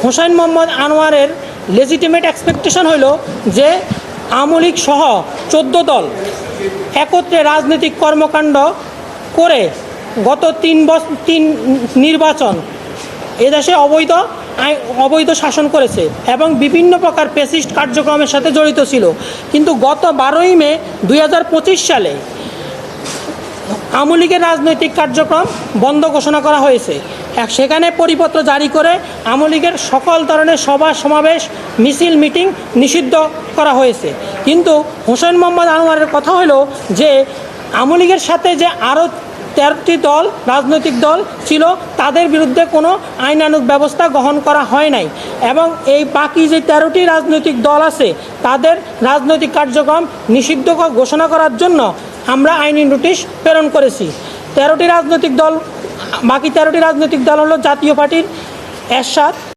Hossain Mohammad আনোয়ারের legitimate expectation হইল যে আওয়ামী লীগ সহ 14 দল একত্রে রাজনৈতিক কর্মকাণ্ড করে গত 3 নির্বাচন এদেশে অবৈধ শাসন করেছে এবং বিভিন্ন প্রকার ফ্যাসিস্ট কার্যক্রমের সাথে জড়িত ছিল। কিন্তু গত 12ই মে 2025 সালে আওয়ামী লীগের রাজনৈতিক কার্যক্রম বন্ধ ঘোষণা করা হয়েছে। সেখানে পরিপত্র জারি করে আওয়ামী লীগের সকল ধরনের সভা সমাবেশ মিছিল মিটিং নিষিদ্ধ করা হয়েছে। কিন্তু হোসেন মোহাম্মদ আনোয়ারের কথা হলো যে আওয়ামী লীগের সাথে যে আরও 13টি দল রাজনৈতিক দল ছিল তাদের বিরুদ্ধে কোনো আইনানুগ ব্যবস্থা গ্রহণ করা হয় নাই এবং এই বাকি যে 13টি রাজনৈতিক দল আছে তাদের রাজনৈতিক কার্যক্রম নিষিদ্ধ ঘোষণা করার জন্য আমরা আইনি নোটিশ প্রেরণ করেছি। 13টি রাজনৈতিক দল বাকি 13টি রাজনৈতিক দল হলো জাতীয় পার্টির এরশাদ